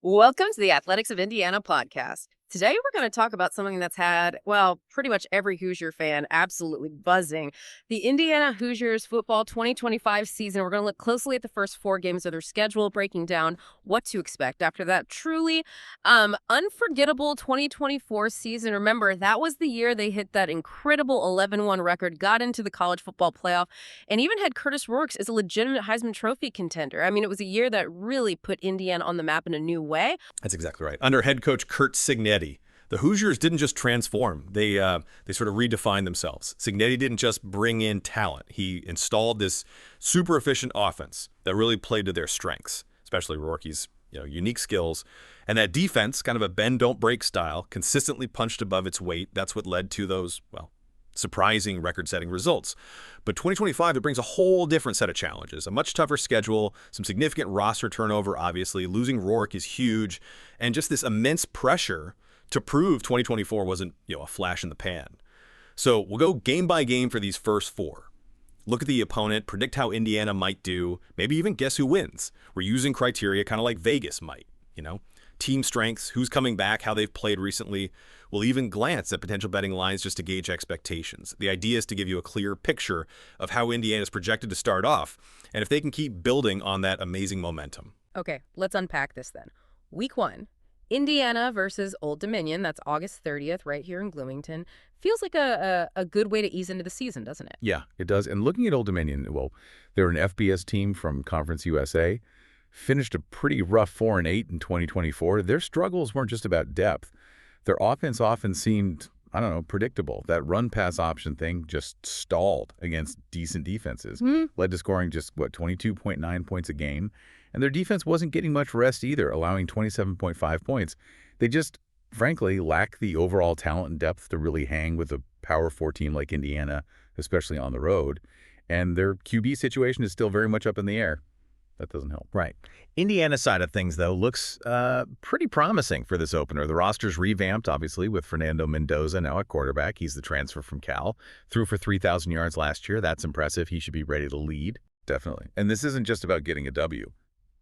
Welcome to the Athletics of Indiana podcast. Today, we're going to talk about something that's had, well, pretty much every Hoosier fan absolutely buzzing. The Indiana Hoosiers football 2025 season. We're going to look closely at the first 4 games of their schedule, breaking down what to expect after that truly unforgettable 2024 season. Remember, that was the year they hit that incredible 11-1 record, got into the college football playoff, and even had Curtis Rourke as a legitimate Heisman Trophy contender. I mean, it was a year that really put Indiana on the map in a new way. That's exactly right. Under head coach Curt Cignetti, the Hoosiers didn't just transform. They sort of redefined themselves. Cignetti didn't just bring in talent. He installed this super efficient offense that really played to their strengths, especially Rourke's unique skills. And that defense, kind of a bend, don't break style, consistently punched above its weight. That's what led to those, surprising record-setting results. But 2025, it brings a whole different set of challenges, a much tougher schedule, some significant roster turnover, obviously. Losing Rourke is huge, and just this immense pressure to prove 2024 wasn't, a flash in the pan. So we'll go game by game for these first 4. Look at the opponent, predict how Indiana might do, maybe even guess who wins. We're using criteria kind of like Vegas might, Team strengths, who's coming back, how they've played recently. We'll even glance at potential betting lines just to gauge expectations. The idea is to give you a clear picture of how Indiana's projected to start off, and if they can keep building on that amazing momentum. Okay, let's unpack this then. Week 1, Indiana versus Old Dominion. That's August 30th, right here in Bloomington. Feels like a good way to ease into the season, doesn't it? Yeah, it does. And looking at Old Dominion, well, they're an FBS team from Conference USA. Finished a pretty rough 4-8 in 2024. Their struggles weren't just about depth. Their offense often seemed, predictable. That run-pass option thing just stalled against decent defenses. Led to scoring just, 22.9 points a game. And their defense wasn't getting much rest either, allowing 27.5 points. They just, frankly, lack the overall talent and depth to really hang with a Power 4 team like Indiana, especially on the road. And their QB situation is still very much up in the air. That doesn't help. Right. Indiana's side of things, though, looks pretty promising for this opener. The roster's revamped, obviously, with Fernando Mendoza now at quarterback. He's the transfer from Cal. Threw for 3,000 yards last year. That's impressive. He should be ready to lead. Definitely. And this isn't just about getting a W.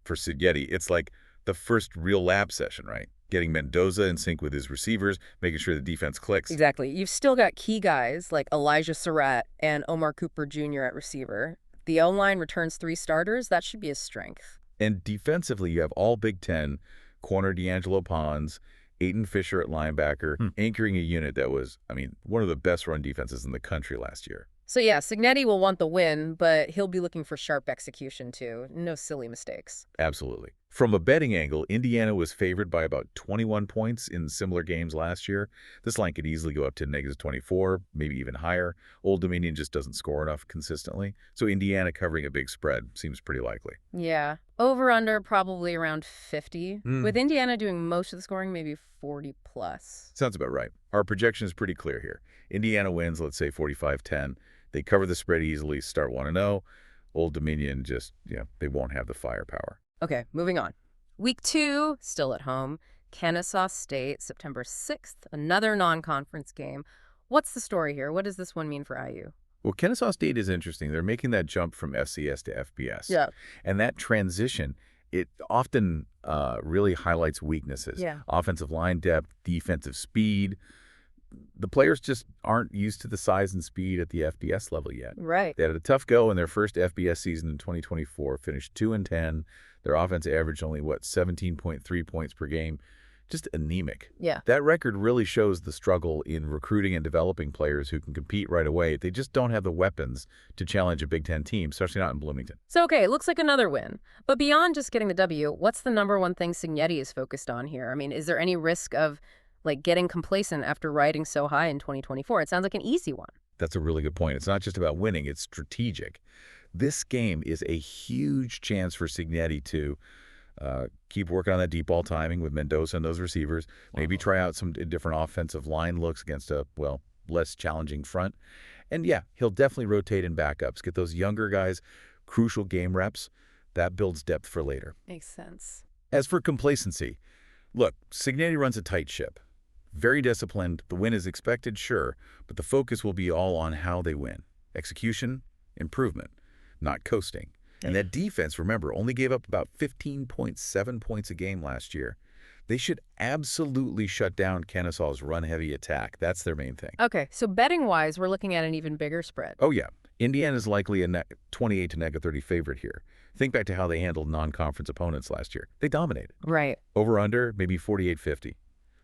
For Cignetti, it's like the first real lab session, right? Getting Mendoza in sync with his receivers, making sure the defense clicks. Exactly. You've still got key guys like Elijah Surratt and Omar Cooper Jr. at receiver. The O-line returns 3 starters. That should be a strength. And defensively, you have all Big Ten, corner D'Angelo Pons, Aiden Fisher at linebacker, anchoring a unit that was, one of the best run defenses in the country last year. So yeah, Cignetti will want the win, but he'll be looking for sharp execution too. No silly mistakes. Absolutely. From a betting angle, Indiana was favored by about 21 points in similar games last year. This line could easily go up to -24, maybe even higher. Old Dominion just doesn't score enough consistently. So Indiana covering a big spread seems pretty likely. Yeah. Over-under probably around 50. With Indiana doing most of the scoring, maybe 40 plus. Sounds about right. Our projection is pretty clear here. Indiana wins, let's say 45-10. They cover the spread easily, start 1-0. Old Dominion just, they won't have the firepower. Okay, moving on. Week 2, still at home. Kennesaw State, September 6th, another non-conference game. What's the story here? What does this one mean for IU? Well, Kennesaw State is interesting. They're making that jump from FCS to FBS. Yeah. And that transition, it often really highlights weaknesses. Yeah. Offensive line depth, defensive speed. The players just aren't used to the size and speed at the FBS level yet. Right. They had a tough go in their first FBS season in 2024, finished 2-10. Their offense averaged only, 17.3 points per game. Just anemic. Yeah. That record really shows the struggle in recruiting and developing players who can compete right away. They just don't have the weapons to challenge a Big Ten team, especially not in Bloomington. So, okay, it looks like another win. But beyond just getting the W, what's the number one thing Cignetti is focused on here? Is there any risk of getting complacent after riding so high in 2024? It sounds like an easy one. That's a really good point. It's not just about winning, it's strategic. This game is a huge chance for Cignetti to keep working on that deep ball timing with Mendoza and those receivers. Maybe try out some different offensive line looks against a, less challenging front. And yeah, he'll definitely rotate in backups, get those younger guys crucial game reps. That builds depth for later. Makes sense. As for complacency, look, Cignetti runs a tight ship. Very disciplined. The win is expected, sure, but the focus will be all on how they win. Execution, improvement, not coasting. And that defense, remember, only gave up about 15.7 points a game last year. They should absolutely shut down Kennesaw's run-heavy attack. That's their main thing. Okay, so betting-wise, we're looking at an even bigger spread. Oh, yeah. Indiana's likely a 28 to -30 favorite here. Think back to how they handled non-conference opponents last year. They dominated. Right. Over-under, maybe 48-50.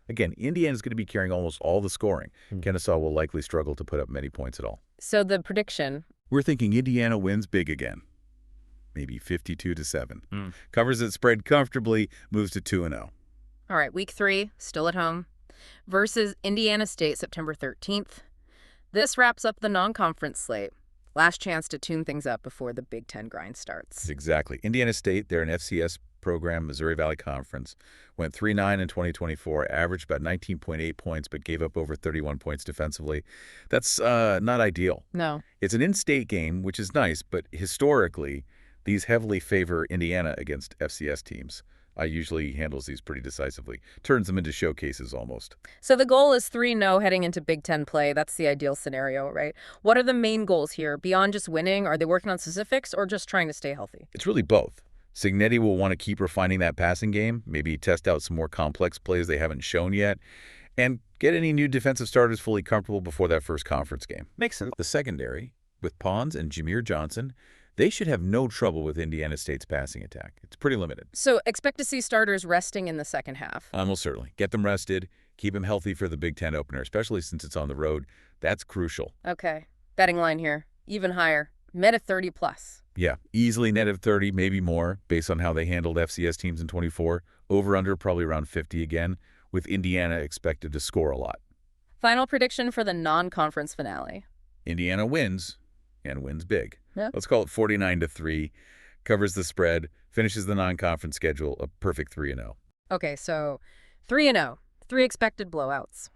Again, Indiana's going to be carrying almost all the scoring. Kennesaw will likely struggle to put up many points at all. So the prediction? We're thinking Indiana wins big again. Maybe 52-7. Covers its spread comfortably, moves to 2-0. All right, week 3, still at home, versus Indiana State, September 13th. This wraps up the non-conference slate. Last chance to tune things up before the Big Ten grind starts. Exactly. Indiana State, they're an FCS program, Missouri Valley Conference, went 3-9 in 2024, averaged about 19.8 points, but gave up over 31 points defensively. That's not ideal. No. It's an in-state game, which is nice, but historically, these heavily favor Indiana against FCS teams. Usually handles these pretty decisively, turns them into showcases almost. So the goal is 3-0 heading into Big Ten play. That's the ideal scenario, right? What are the main goals here? Beyond just winning, are they working on specifics or just trying to stay healthy? It's really both. Cignetti will want to keep refining that passing game, maybe test out some more complex plays they haven't shown yet, and get any new defensive starters fully comfortable before that first conference game. Makes sense. The secondary, with Pons and Jameer Johnson, they should have no trouble with Indiana State's passing attack. It's pretty limited. So expect to see starters resting in the second half. Almost certainly. Get them rested, keep them healthy for the Big Ten opener, especially since it's on the road. That's crucial. Okay. Betting line here. Even higher. Meta 30 plus. Yeah, easily net of 30, maybe more, based on how they handled FCS teams in 24. Over-under probably around 50 again, with Indiana expected to score a lot. Final prediction for the non-conference finale. Indiana wins, and wins big. Yeah. Let's call it 49-3, covers the spread, finishes the non-conference schedule, a perfect 3-0. Okay, so 3-0. 3 expected blowouts.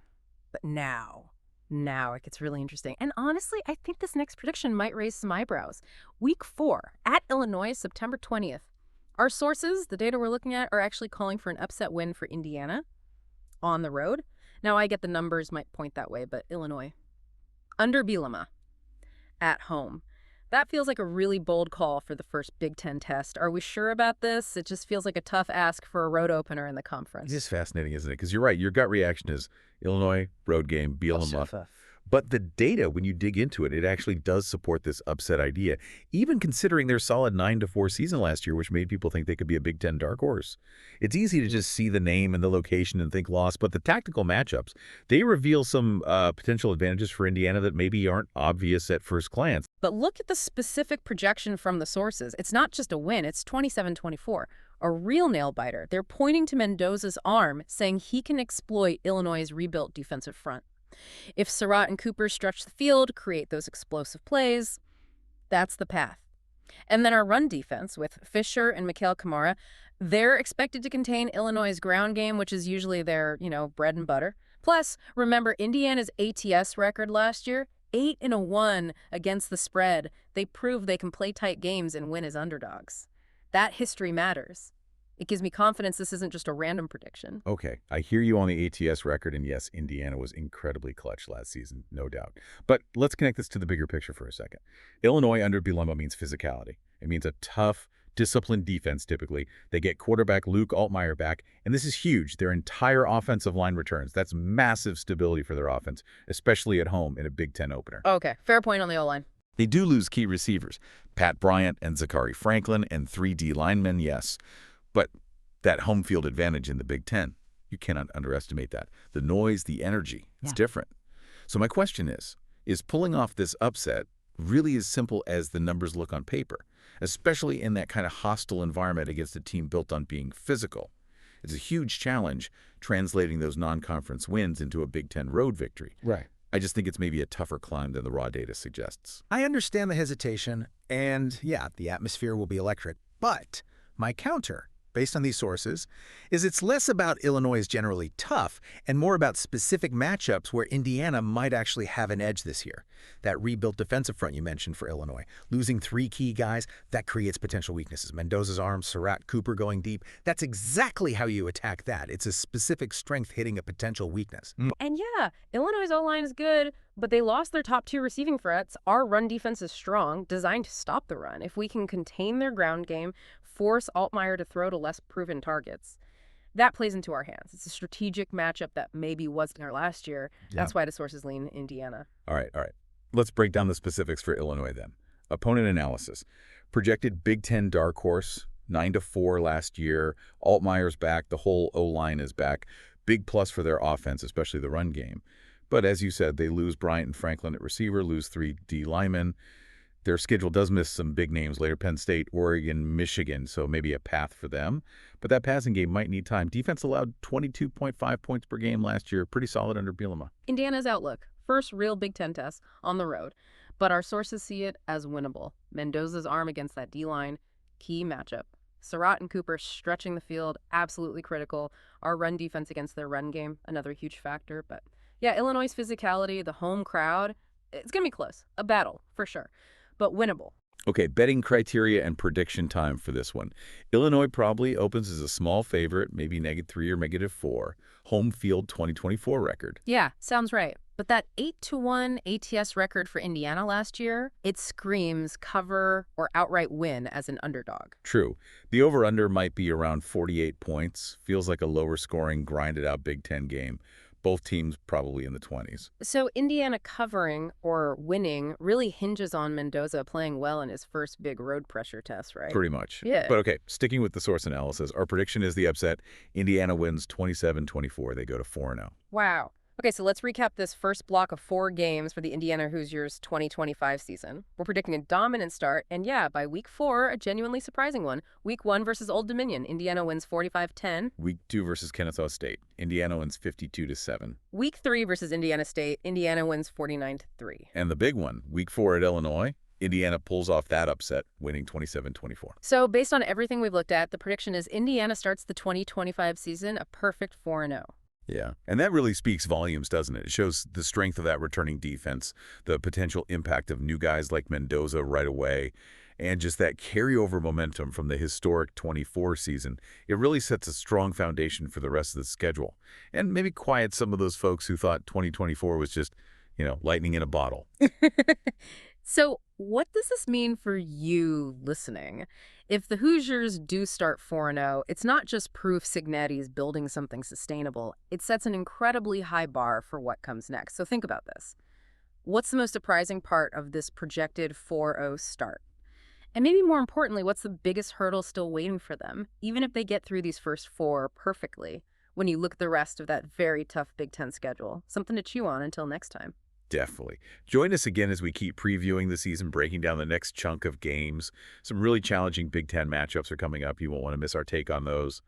But now it gets really interesting. And honestly, I think this next prediction might raise some eyebrows. Week 4, at Illinois, September 20th. Our sources, the data we're looking at, are actually calling for an upset win for Indiana on the road. Now, I get the numbers might point that way, but Illinois. Under Bielema. At home. That feels like a really bold call for the first Big Ten test. Are we sure about this? It just feels like a tough ask for a road opener in the conference. It's just fascinating, isn't it? Because you're right. Your gut reaction is Illinois, road game, Bielema. But the data, when you dig into it, it actually does support this upset idea, even considering their solid 9-4 season last year, which made people think they could be a Big Ten dark horse. It's easy to just see the name and the location and think loss, but the tactical matchups, they reveal some potential advantages for Indiana that maybe aren't obvious at first glance. But look at the specific projection from the sources. It's not just a win, it's 27-24. A real nail-biter. They're pointing to Mendoza's arm, saying he can exploit Illinois' rebuilt defensive front. If Surratt and Cooper stretch the field, create those explosive plays, that's the path. And then our run defense with Fisher and Mikhail Kamara, they're expected to contain Illinois' ground game, which is usually their, bread and butter. Plus, remember Indiana's ATS record last year? 8-1 against the spread. They prove they can play tight games and win as underdogs. That history matters. It gives me confidence this isn't just a random prediction. Okay, I hear you on the ATS record, and yes, Indiana was incredibly clutch last season, no doubt. But let's connect this to the bigger picture for a second. Illinois under Bielema means physicality. It means a tough, disciplined defense typically. They get quarterback Luke Altmaier back, and this is huge. Their entire offensive line returns. That's massive stability for their offense, especially at home in a Big Ten opener. Okay, fair point on the O-line. They do lose key receivers, Pat Bryant and Zachary Franklin, and 3 D linemen, yes. But that home field advantage in the Big Ten, you cannot underestimate that. The noise, the energy, it's different. So my question is pulling off this upset really as simple as the numbers look on paper, especially in that kind of hostile environment against a team built on being physical? It's a huge challenge translating those non-conference wins into a Big Ten road victory. Right. I just think it's maybe a tougher climb than the raw data suggests. I understand the hesitation, and yeah, the atmosphere will be electric. But my counter, based on these sources, is it's less about Illinois' generally tough and more about specific matchups where Indiana might actually have an edge this year. That rebuilt defensive front you mentioned for Illinois, losing 3 key guys, that creates potential weaknesses. Mendoza's arm, Surratt, Cooper going deep, that's exactly how you attack that. It's a specific strength hitting a potential weakness. And yeah, Illinois' O-line is good, but they lost their top 2 receiving threats. Our run defense is strong, designed to stop the run. If we can contain their ground game, force Altmaier to throw to less proven targets, that plays into our hands. It's a strategic matchup that maybe wasn't there last year. Yeah. That's why the sources lean Indiana. All right. Let's break down the specifics for Illinois then. Opponent analysis. Projected Big Ten dark horse, 9-4 last year. Altmaier's back. The whole O-line is back. Big plus for their offense, especially the run game. But as you said, they lose Bryant and Franklin at receiver, lose 3 D linemen. Their schedule does miss some big names later, Penn State, Oregon, Michigan, so maybe a path for them. But that passing game might need time. Defense allowed 22.5 points per game last year, pretty solid under Bielema. Indiana's outlook. First real Big Ten test on the road. But our sources see it as winnable. Mendoza's arm against that D-line, key matchup. Surratt and Cooper stretching the field, absolutely critical. Our run defense against their run game, another huge factor. But yeah, Illinois' physicality, the home crowd, it's going to be close. A battle, for sure. But winnable. Okay, betting criteria and prediction time for this one. Illinois probably opens as a small favorite, maybe -3 or -4. Home field 2024 record. Yeah, sounds right. But that 8-1 ATS record for Indiana last year, it screams cover or outright win as an underdog. True. The over-under might be around 48 points. Feels like a lower scoring, grinded out Big Ten game. Both teams probably in the 20s. So Indiana covering or winning really hinges on Mendoza playing well in his first big road pressure test, right? Pretty much. Yeah. But okay, sticking with the source analysis, our prediction is the upset. Indiana wins 27-24. They go to 4-0. Wow. Okay, so let's recap this first block of 4 games for the Indiana Hoosiers 2025 season. We're predicting a dominant start, and yeah, by week 4, a genuinely surprising one. Week 1 versus Old Dominion, Indiana wins 45-10. Week 2 versus Kennesaw State, Indiana wins 52-7. Week 3 versus Indiana State, Indiana wins 49-3. And the big one, week 4 at Illinois, Indiana pulls off that upset, winning 27-24. So based on everything we've looked at, the prediction is Indiana starts the 2025 season a perfect 4-0. Yeah, and that really speaks volumes, doesn't it? It shows the strength of that returning defense, the potential impact of new guys like Mendoza right away, and just that carryover momentum from the historic 24 season. It really sets a strong foundation for the rest of the schedule, and maybe quiets some of those folks who thought 2024 was just, lightning in a bottle. So what does this mean for you listening? If the Hoosiers do start 4-0, it's not just proof Cignetti is building something sustainable. It sets an incredibly high bar for what comes next. So think about this. What's the most surprising part of this projected 4-0 start? And maybe more importantly, what's the biggest hurdle still waiting for them, even if they get through these first 4 perfectly, when you look at the rest of that very tough Big Ten schedule? Something to chew on until next time. Definitely. Join us again as we keep previewing the season, breaking down the next chunk of games. Some really challenging Big Ten matchups are coming up. You won't want to miss our take on those.